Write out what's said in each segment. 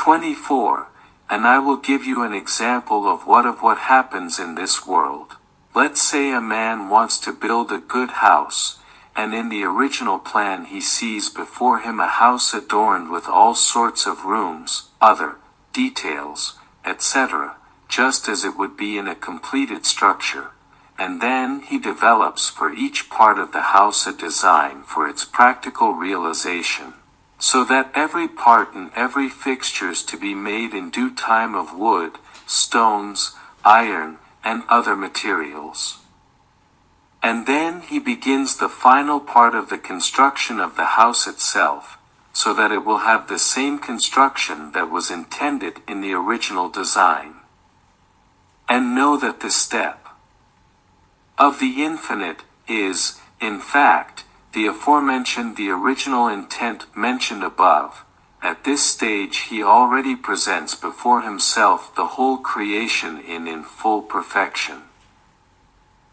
24. And I will give you an example of what happens in this world. Let's say a man wants to build a good house, and in the original plan he sees before him a house adorned with all sorts of rooms, other details, etc., just as it would be in a completed structure, and then he develops for each part of the house a design for its practical realization, so that every part and every fixture is to be made in due time of wood, stones, iron, and other materials. And then he begins the final part of the construction of the house itself, so that it will have the same construction that was intended in the original design. And know that the step of the infinite is, in fact, the aforementioned the original intent mentioned above. At this stage he already presents before himself the whole creation in full perfection.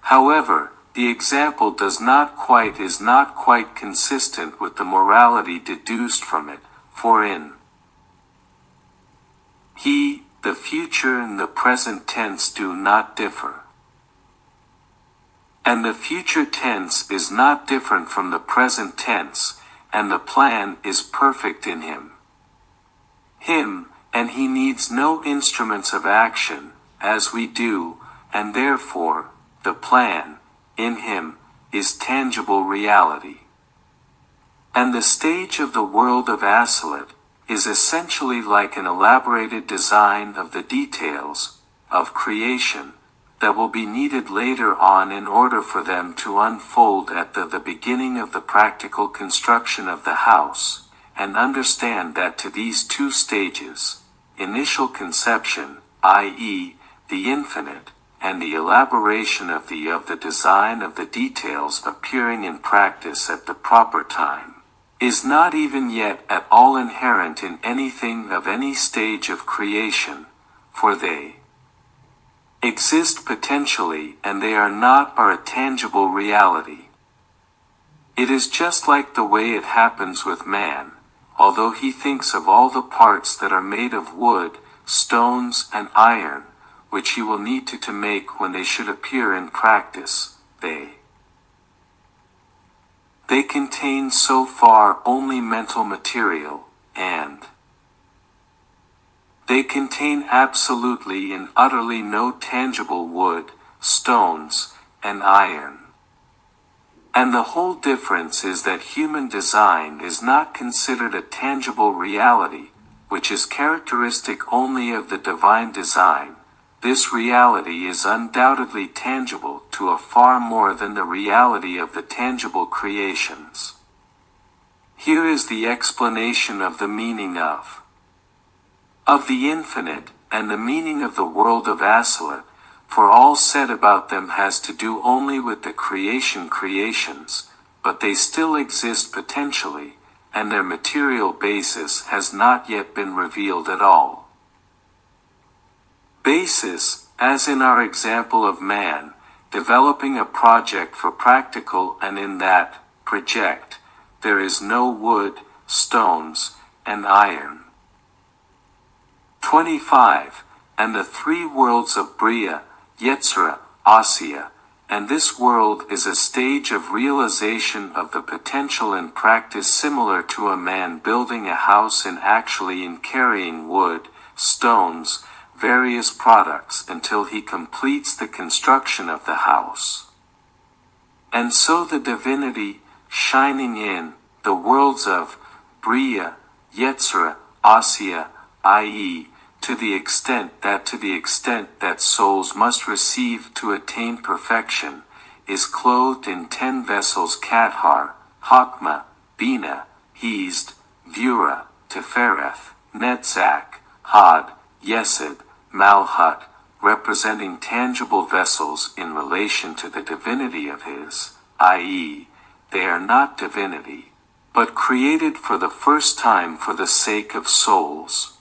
However, the example is not quite consistent with the morality deduced from it, for in he, the future and the present tense do not differ. And the future tense is not different from the present tense, and the plan is perfect in him. And he needs no instruments of action, as we do, and therefore, the plan, in him, is tangible reality. And the stage of the world of Aselet is essentially like an elaborated design of the details of creation that will be needed later on in order for them to unfold at the beginning of the practical construction of the house, and understand that to these two stages, initial conception, i.e., the infinite, and the elaboration of the design of the details appearing in practice at the proper time, is not even yet at all inherent in anything of any stage of creation, for they exist potentially and they are not a tangible reality. It is just like the way it happens with man, although he thinks of all the parts that are made of wood, stones, and iron, which he will need to make when they should appear in practice, they contain so far only mental material, and they contain absolutely and utterly no tangible wood, stones, and iron. And the whole difference is that human design is not considered a tangible reality, which is characteristic only of the divine design. This reality is undoubtedly tangible to a far more than the reality of the tangible creations. Here is the explanation of the meaning of the infinite, and the meaning of the world of Aselet, for all said about them has to do only with the creations, but they still exist potentially, and their material basis has not yet been revealed at all. Basis, as in our example of man, developing a project for practical, and in that project, there is no wood, stones, and iron. 25. And the three worlds of Bria, Yetzirah, Asiya, and this world is a stage of realization of the potential in practice similar to a man building a house and actually in carrying wood, stones, various products until he completes the construction of the house. And so the divinity, shining in the worlds of Bria, Yetzirah, Asiya, i.e., to the extent that souls must receive to attain perfection, is clothed in 10 vessels: Kathar, Hakma, Bina, Hezd, Vura, Tefereth, Netzach, Had, Yesed, Malhut, representing tangible vessels in relation to the divinity of his, i.e., they are not divinity, but created for the first time for the sake of souls.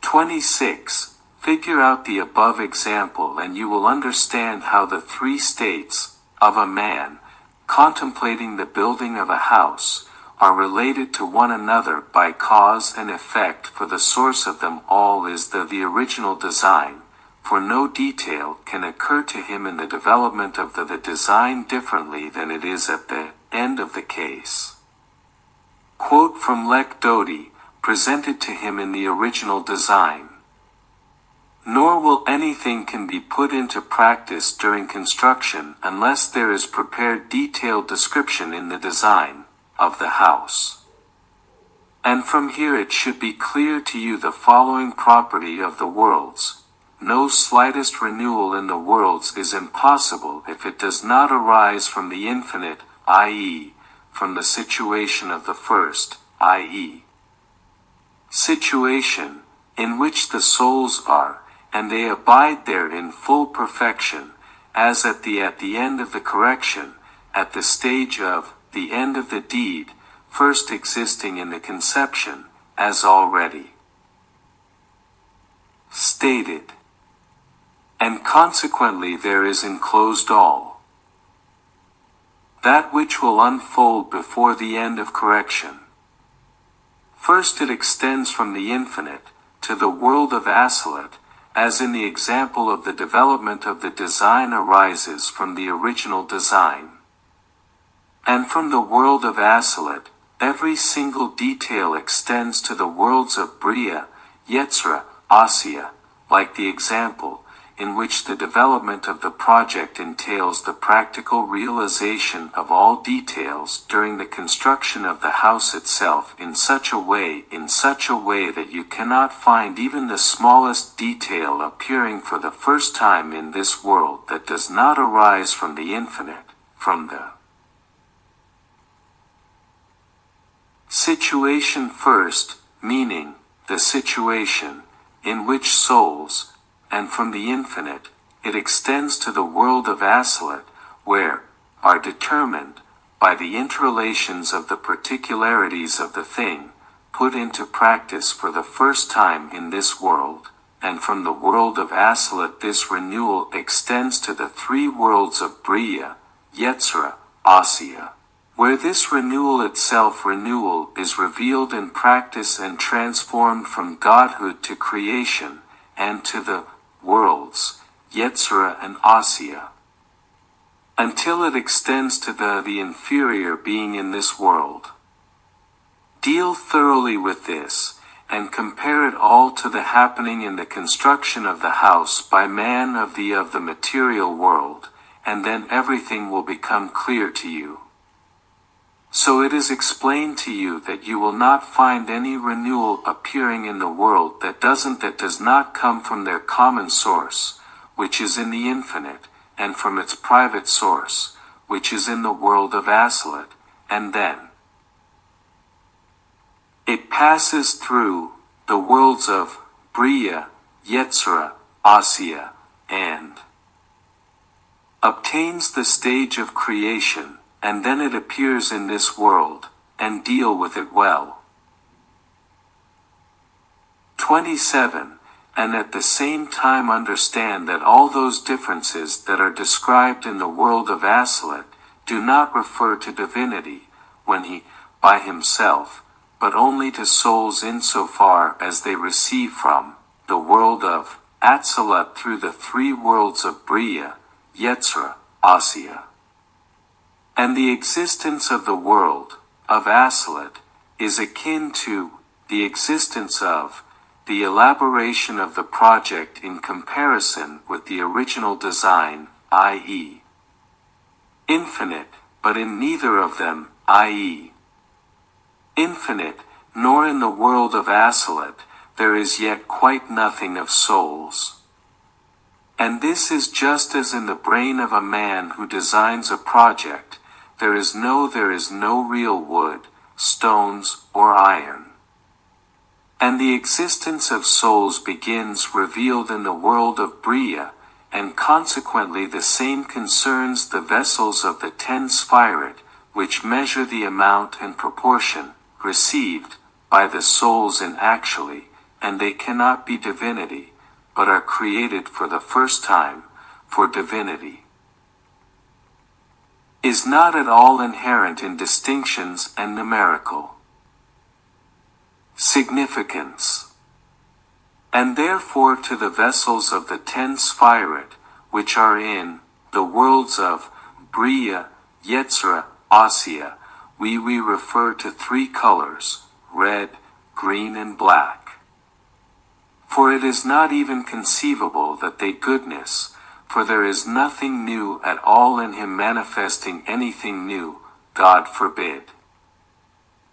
26. Figure out the above example and you will understand how the three states of a man contemplating the building of a house are related to one another by cause and effect, for the source of them all is the original design, for no detail can occur to him in the development of the design differently than it is at the end of the case. Quote from Lek Dodi, presented to him in the original design. Nor will anything can be put into practice during construction unless there is prepared detailed description in the design of the house. And from here it should be clear to you the following property of the worlds. No slightest renewal in the worlds is impossible if it does not arise from the infinite, i.e., from the situation of the first, i.e., situation, in which the souls are, and they abide there in full perfection, as at the end of the correction, at the stage of the end of the deed, first existing in the conception, as already stated. And consequently there is enclosed all that which will unfold before the end of correction. First it extends from the infinite to the world of Asalat, as in the example of the development of the design arises from the original design. And from the world of Asalat, every single detail extends to the worlds of Bria, Yetzra, Asiya, like the example, in which the development of the project entails the practical realization of all details during the construction of the house itself in such a way that you cannot find even the smallest detail appearing for the first time in this world that does not arise from the infinite, from the situation first, meaning the situation in which souls, and from the infinite, it extends to the world of Asalat, where are determined, by the interrelations of the particularities of the thing, put into practice for the first time in this world, and from the world of Asalat this renewal extends to the three worlds of Bria, Yetzra, Asiya, where this renewal itself is revealed in practice and transformed from godhood to creation, and to the worlds, Yetzra and Asiya, until it extends to the inferior being in this world. Deal thoroughly with this, and compare it all to the happening in the construction of the house by man of the material world, and then everything will become clear to you. So it is explained to you that you will not find any renewal appearing in the world that does not come from their common source, which is in the infinite, and from its private source, which is in the world of Asalat, and then it passes through the worlds of Bria, Yetzra, Asiya, and obtains the stage of creation, and then it appears in this world, and deal with it well. 27. And at the same time understand that all those differences that are described in the world of Asalat do not refer to divinity, when he, by himself, but only to souls insofar as they receive from the world of Atsalat through the three worlds of Bria, Yetzra, Asiya. And the existence of the world of Asalat is akin to the existence of the elaboration of the project in comparison with the original design, i.e., infinite, but in neither of them, i.e., infinite, nor in the world of Asalat, there is yet quite nothing of souls. And this is just as in the brain of a man who designs a project, there is no real wood, stones, or iron. And the existence of souls begins revealed in the world of Bria, and consequently the same concerns the vessels of the 10 Sphirat, which measure the amount and proportion received by the souls in actually, and they cannot be divinity, but are created for the first time, for divinity. is not at all inherent in distinctions and numerical significance. And therefore to the vessels of the 10 Sphirot, which are in the worlds of Bria, Yetzirah, Asiya, we refer to 3 colors, red, green and black. For it is not even conceivable that they goodness, for there is nothing new at all in him manifesting anything new, God forbid.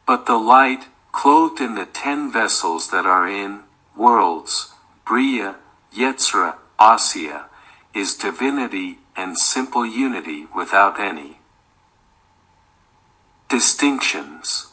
But the light, clothed in the 10 vessels that are in worlds, Bria, Yetzirah, Asiya, is divinity and simple unity without any distinctions.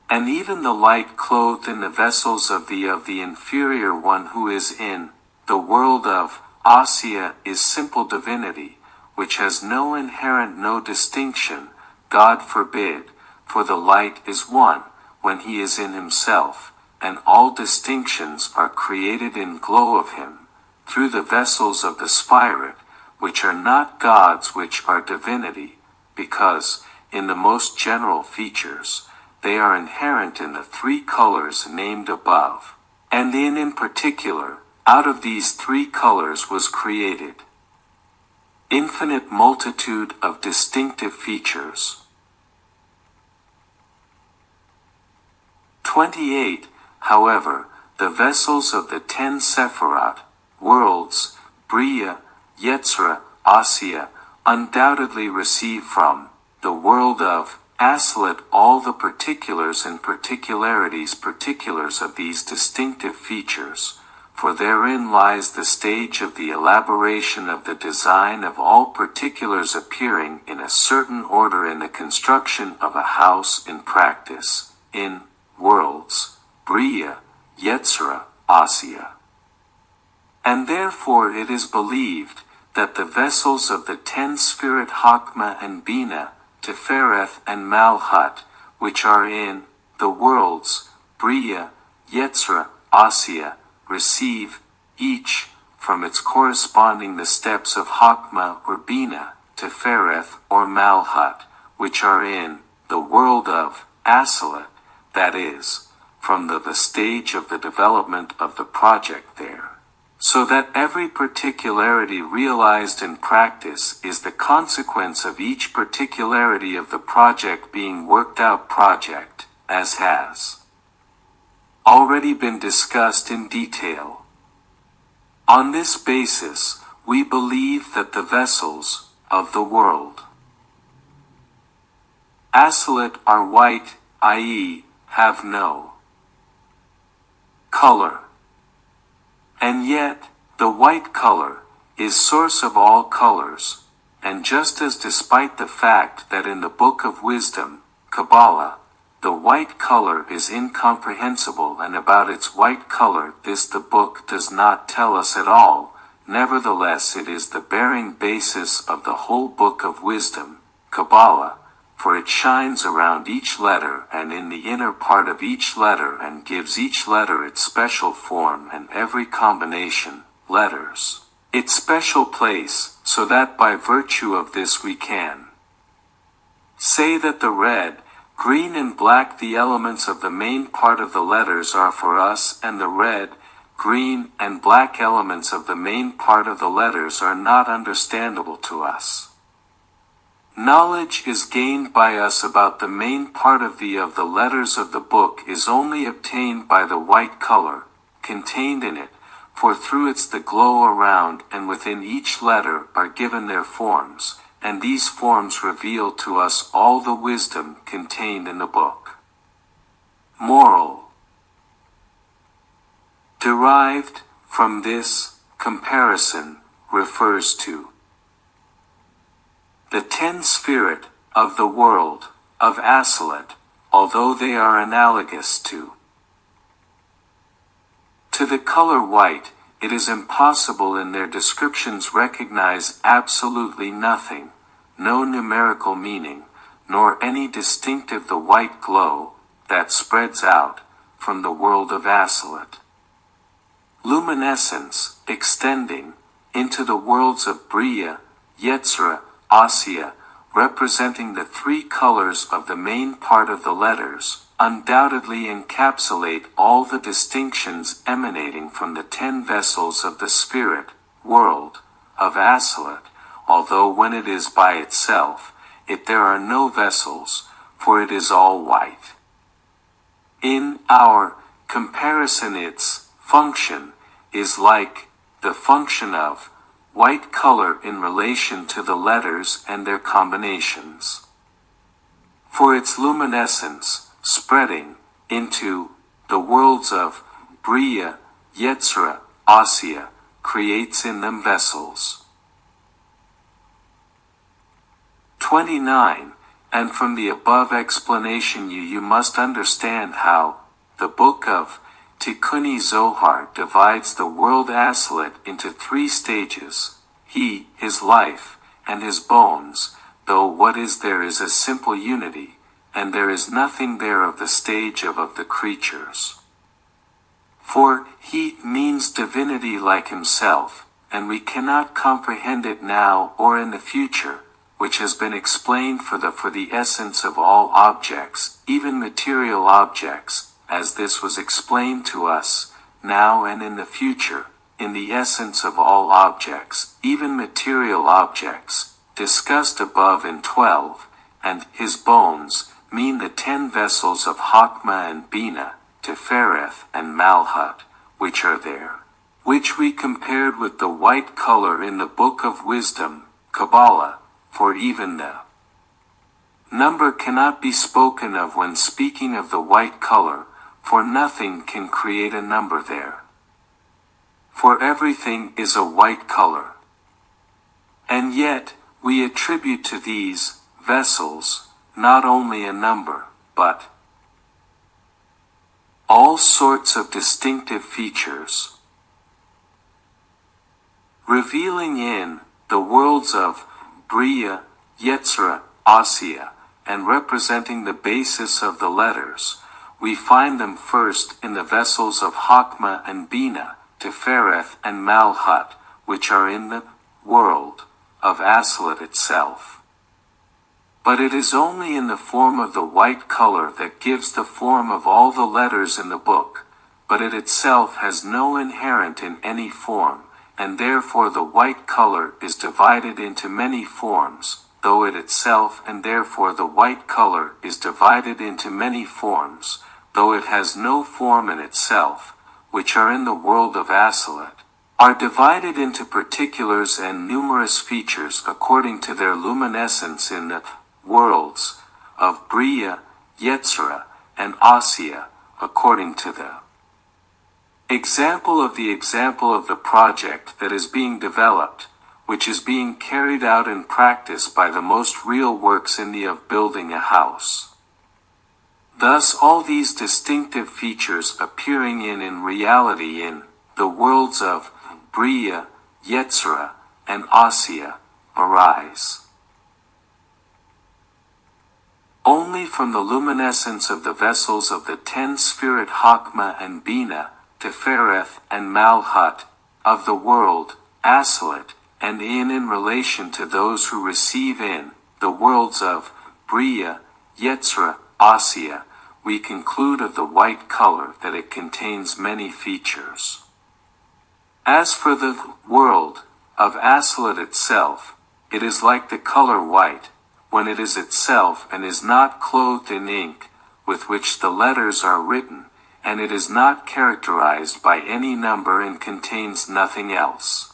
And even the light clothed in the vessels of the inferior one who is in the world of Asiya is simple divinity, which has no inherent no distinction, God forbid, for the light is one, when he is in himself, and all distinctions are created in glow of him, through the vessels of the Sphirot, which are not gods which are divinity, because, in the most general features, they are inherent in the 3 colors named above, and in particular, out of these 3 colors was created infinite multitude of distinctive features. 28. However, the vessels of the 10 Sephirot, worlds, Bria, Yetzirah, Asiya, undoubtedly receive from the world of Asilet all the particulars and particulars of these distinctive features, for therein lies the stage of the elaboration of the design of all particulars appearing in a certain order in the construction of a house in practice, in worlds, Bria, Yetzirah, Asiya. And therefore it is believed that the vessels of the 10 Sphirot Chokmah and Bina, Tifereth and Malchut, which are in the worlds, Bria, Yetzirah, Asiya, receive, each, from its corresponding the steps of Chokmah or Bina, Tifereth or Malchut, which are in the world of Asilet, that is, from the stage of the development of the project there. So that every particularity realized in practice is the consequence of each particularity of the project being worked out project, as has already been discussed in detail. On this basis, we believe that the vessels of the world Asilet are white, i.e., have no color. And yet, the white color is source of all colors, and just as despite the fact that in the Book of Wisdom, Kabbalah, the white color is incomprehensible and about its white color this the book does not tell us at all, nevertheless it is the bearing basis of the whole Book of Wisdom, Kabbalah, for it shines around each letter and in the inner part of each letter and gives each letter its special form and every combination, letters, its special place, so that by virtue of this we can say that the red, green and black the elements of the main part of the letters are for us and the red, green and black elements of the main part of the letters are not understandable to us. Knowledge is gained by us about the main part of the letters of the book is only obtained by the white color, contained in it, for through it the glow around and within each letter are given their forms, and these forms reveal to us all the wisdom contained in the book. Moral. Derived from this comparison refers to the 10 Sphirot of the world of Asilet, although they are analogous to the color white, it is impossible in their descriptions recognize absolutely nothing, no numerical meaning, nor any distinctive the white glow that spreads out from the world of Asilet. Luminescence extending into the worlds of Bria, Yetzirah, Asiya, representing the three colors of the main part of the letters, undoubtedly encapsulate all the distinctions emanating from the 10 vessels of the spirit, world, of Asalat, although when it is by itself, there are no vessels, for it is all white. In our comparison, its function is like the function of white color in relation to the letters and their combinations. For its luminescence, spreading into the worlds of Bria, Yetzirah, Asiya, creates in them vessels. 29. And from the above explanation you must understand how the book of Tikkuni Zohar divides the world Asalat into 3 stages: he, his life, and his bones, though what is there is a simple unity, and there is nothing there of the stage of the creatures. For he means divinity like himself, and we cannot comprehend it now or in the future, which has been explained for the essence of all objects, even material objects, as this was explained to us, now and in the future, in the essence of all objects, even material objects, discussed above in 12, and his bones mean the 10 vessels of Chokmah and Bina, Tifereth and Malhut, which are there, which we compared with the white color in the Book of Wisdom, Kabbalah, for even the number cannot be spoken of when speaking of the white color, for nothing can create a number there. For everything is a white color. And yet, we attribute to these vessels not only a number, but all sorts of distinctive features, revealing in the worlds of Bria, Yetzirah, Asiya, and representing the basis of the letters. We find them first in the vessels of Chokmah and Bina, Tifereth and Malhut, which are in the world of Asalat itself. But it is only in the form of the white color that gives the form of all the letters in the book, but it itself has no inherent in any form, and therefore the white color is divided into many forms, though it itself, and therefore the white color is divided into many forms, though it has no form in itself, which are in the world of Asalat, are divided into particulars and numerous features according to their luminescence in the worlds of Bria, Yetzirah, and Asiya, according to the example of the project that is being developed, which is being carried out in practice by the most real works in the of building a house. Thus all these distinctive features appearing in reality in the worlds of Bria, Yetzirah, and Asiya arise only from the luminescence of the vessels of the 10 spirit Chokmah and Bina, Tifereth and Malhut, of the world, Asalat, and in relation to those who receive in the worlds of Bria, Yetzirah, Asiya, we conclude of the white color that it contains many features. As for the world of Asalat itself, it is like the color white, when it is itself and is not clothed in ink, with which the letters are written, and it is not characterized by any number and contains nothing else.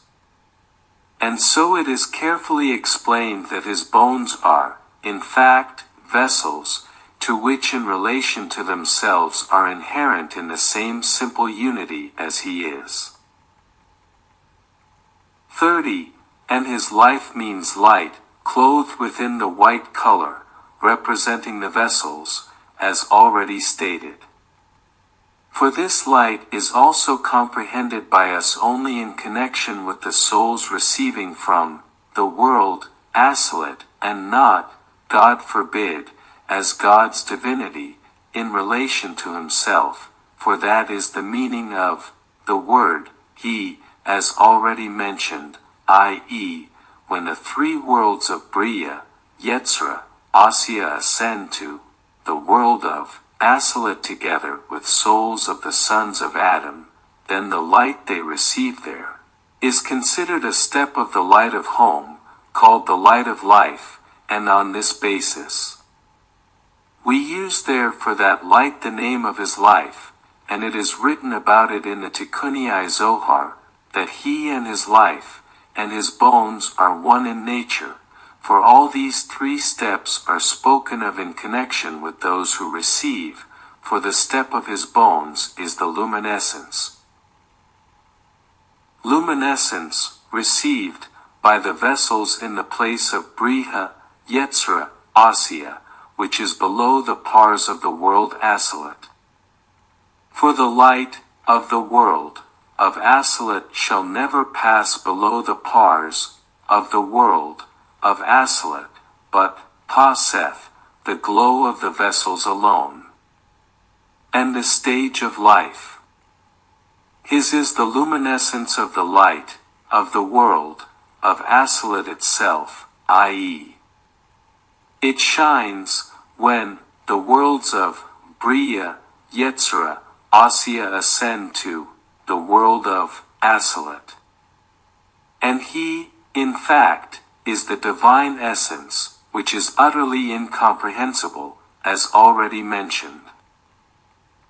And so it is carefully explained that his bones are, in fact, vessels, to which in relation to themselves are inherent in the same simple unity as he is. 30. And his life means light, clothed within the white color, representing the vessels, as already stated. For this light is also comprehended by us only in connection with the souls receiving from the world, Asalat, and not, God forbid, as God's divinity, in relation to himself, for that is the meaning of the word, he, as already mentioned, i.e., when the 3 worlds of Bria, Yetzirah, Asiya ascend to the world of Asilut together with souls of the sons of Adam, then the light they receive there is considered a step of the light of home, called the light of life, and on this basis we use there for that light the name of his life, and it is written about it in the Tikkunei Zohar, that he and his life, and his bones are one in nature, for all these three steps are spoken of in connection with those who receive, for the step of his bones is the luminescence. Luminescence, received, by the vessels in the place of Briha, Yetzirah, Asiya, which is below the pars of the world Asilut. For the light of the world of Asilut shall never pass below the pars of the world of Asilut, but passeth the glow of the vessels alone. And the stage of life. His is the luminescence of the light of the world of Asilut itself, i.e., it shines when the worlds of Briya, Yetzirah, Asiya ascend to the world of Asilut. And he, in fact, is the divine essence, which is utterly incomprehensible, as already mentioned.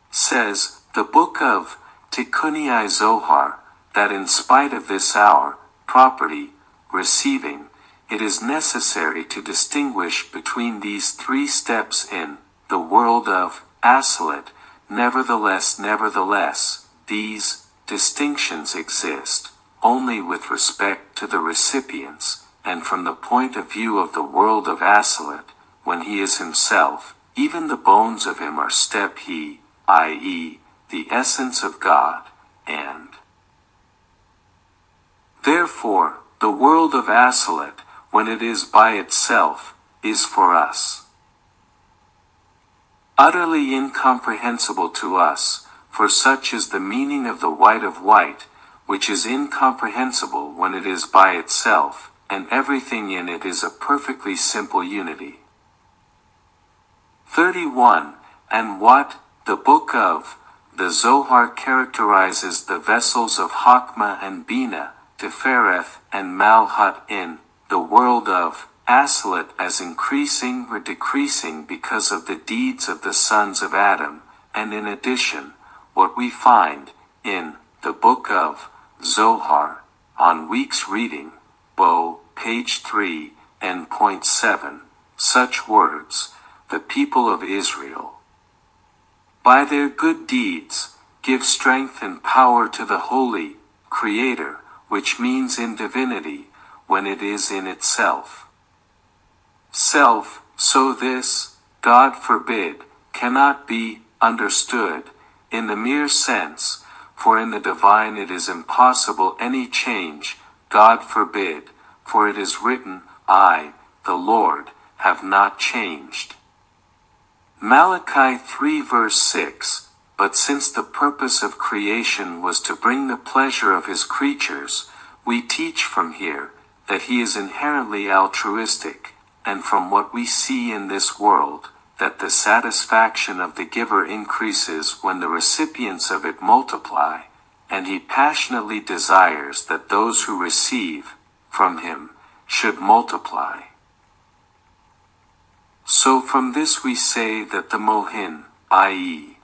Says the book of Tikkunei Zohar, that in spite of this our property, receiving, it is necessary to distinguish between these three steps in the world of Asilut. Nevertheless, these distinctions exist only with respect to the recipients, and from the point of view of the world of Asilut, when he is himself, even the bones of him are step he, i.e., the essence of God, and therefore, the world of Asilut, when it is by itself, is for us utterly incomprehensible to us, for such is the meaning of the white of white, which is incomprehensible when it is by itself, and everything in it is a perfectly simple unity. 31. And what the book of the Zohar characterizes the vessels of Chokmah and Bina, Tifereth and Malhut in the world of Asilut as increasing or decreasing because of the deeds of the sons of Adam, and in addition, what we find in the book of Zohar, on week's reading, Bo, page 3, and point 7, such words, the people of Israel, by their good deeds, give strength and power to the Holy Creator, which means in divinity, when it is in itself. Self, so this, God forbid, cannot be understood in the mere sense, for in the divine it is impossible any change, God forbid, for it is written, I, the Lord, have not changed. Malachi 3 verse 6, but since the purpose of creation was to bring the pleasure of his creatures, we teach from here that he is inherently altruistic, and from what we see in this world, that the satisfaction of the giver increases when the recipients of it multiply, and he passionately desires that those who receive from him should multiply. So from this we say that the mohin, i.e.,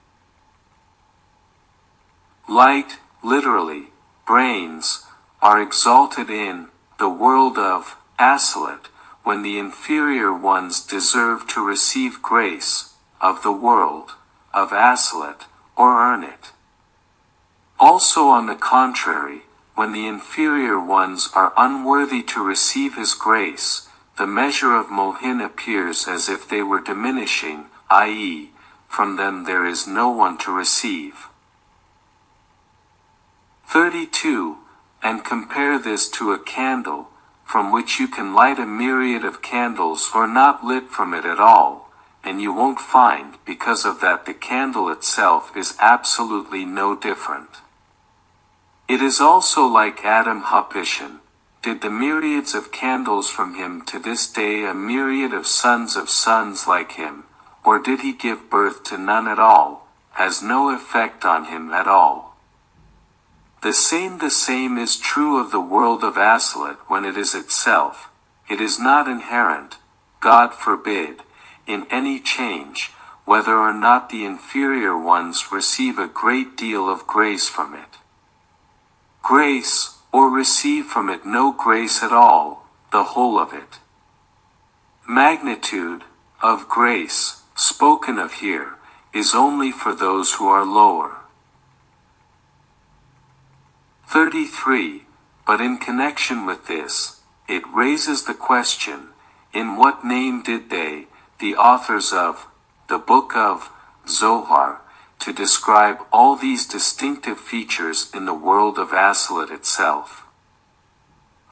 light, literally, brains, are exalted in the world of Asilut, when the inferior ones deserve to receive grace of the world of Asilut, or earn it. Also on the contrary, when the inferior ones are unworthy to receive his grace, the measure of mohin appears as if they were diminishing, i.e., from them there is no one to receive. 32. And compare this to a candle, from which you can light a myriad of candles or not lit from it at all, and you won't find, because of that, the candle itself is absolutely no different. It is also like Adam Hapishan, did the myriads of candles from him to this day a myriad of sons like him, or did he give birth to none at all, has no effect on him at all. The same is true of the world of Aselet when it is itself. It is not inherent, God forbid, in any change, whether or not the inferior ones receive a great deal of grace from it. Grace, or receive from it no grace at all, the whole of it. Magnitude of grace, spoken of here, is only for those who are lower. 33. But in connection with this, it raises the question, in what name did they, the authors of the book of Zohar, to describe all these distinctive features in the world of Aselet itself?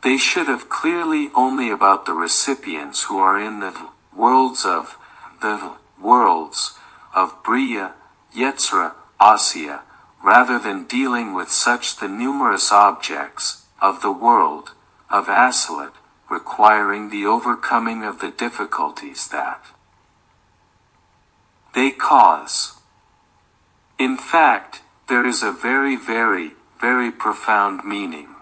They should have clearly only about the recipients who are in the worlds of Bria, Yetzirah, Asiya, rather than dealing with such the numerous objects of the world of Aselet, requiring the overcoming of the difficulties that they cause. In fact, there is a very, very, very profound meaning.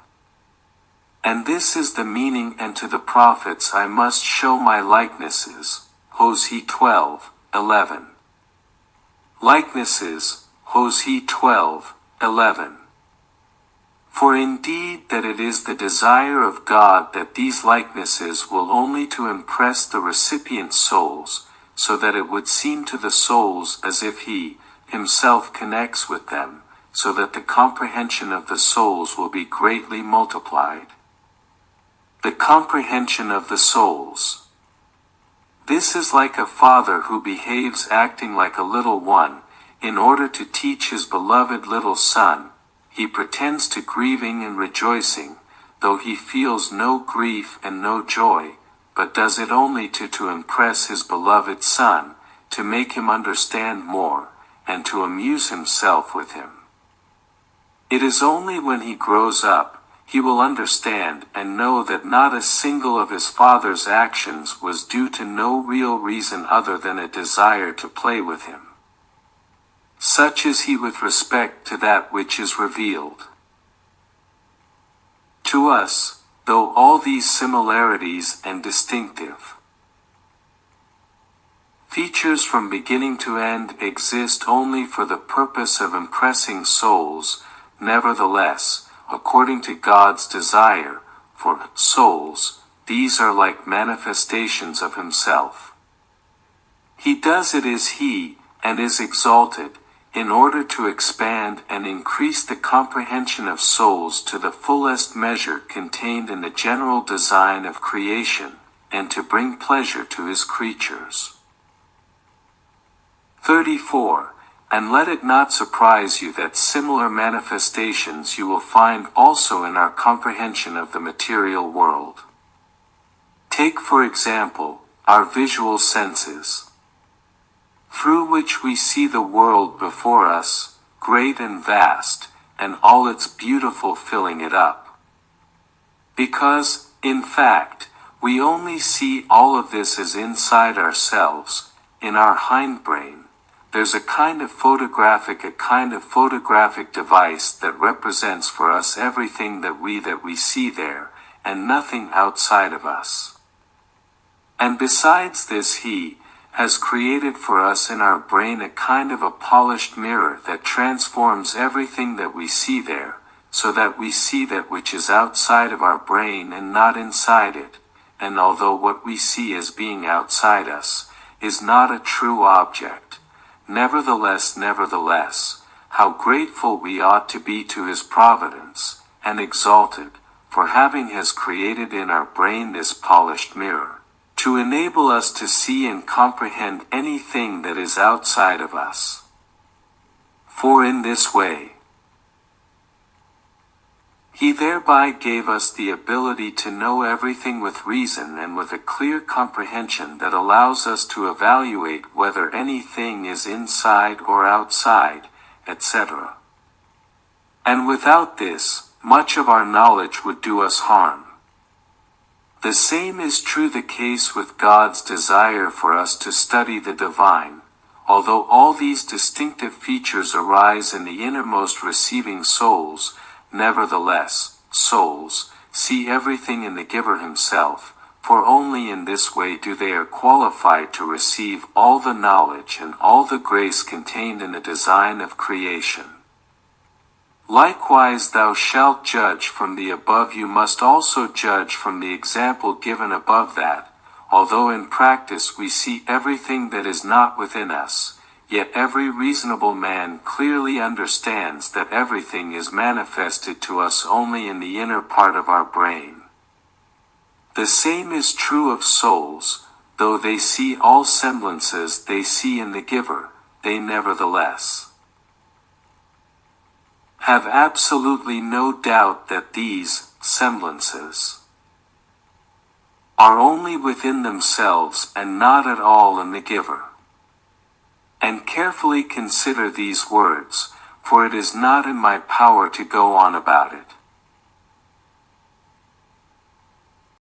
And this is the meaning, and to the prophets I must show my likenesses, Hosea 12:11. Likenesses, Hosea 12:11. For indeed that it is the desire of God that these likenesses will only to impress the recipient's souls, so that it would seem to the souls as if he himself connects with them, so that the comprehension of the souls will be greatly multiplied. The comprehension of the souls. This is like a father who behaves acting like a little one, in order to teach his beloved little son. He pretends to grieving and rejoicing, though he feels no grief and no joy, but does it only to impress his beloved son, to make him understand more, and to amuse himself with him. It is only when he grows up, he will understand and know that not a single of his father's actions was due to no real reason other than a desire to play with him. Such is he with respect to that which is revealed to us, though all these similarities and distinctive features from beginning to end exist only for the purpose of impressing souls, nevertheless, according to God's desire, for souls, these are like manifestations of himself. He does it as he, and is exalted, in order to expand and increase the comprehension of souls to the fullest measure contained in the general design of creation, and to bring pleasure to his creatures. 34. And let it not surprise you that similar manifestations you will find also in our comprehension of the material world. Take for example, our visual senses, through which we see the world before us, great and vast, and all its beautiful filling it up. Because, in fact, we only see all of this as inside ourselves, in our hindbrain. There's a kind of photographic device that represents for us everything that we see there, and nothing outside of us. And besides this, he has created for us in our brain a kind of a polished mirror that transforms everything that we see there, so that we see that which is outside of our brain and not inside it. And although what we see as being outside us is not a true object, nevertheless, how grateful we ought to be to his providence, and exalted, for having has created in our brain this polished mirror, to enable us to see and comprehend anything that is outside of us. For in this way, he thereby gave us the ability to know everything with reason and with a clear comprehension that allows us to evaluate whether anything is inside or outside, etc. And without this, much of our knowledge would do us harm. The same is true the case with God's desire for us to study the divine. Although all these distinctive features arise in the innermost receiving souls, nevertheless, souls see everything in the giver himself, for only in this way do they are qualified to receive all the knowledge and all the grace contained in the design of creation. Likewise thou shalt judge from the above. You must also judge from the example given above that, although in practice we see everything that is not within us, yet every reasonable man clearly understands that everything is manifested to us only in the inner part of our brain. The same is true of souls. Though they see all semblances they see in the giver, they nevertheless have absolutely no doubt that these semblances are only within themselves and not at all in the giver. And carefully consider these words, for it is not in my power to go on about it.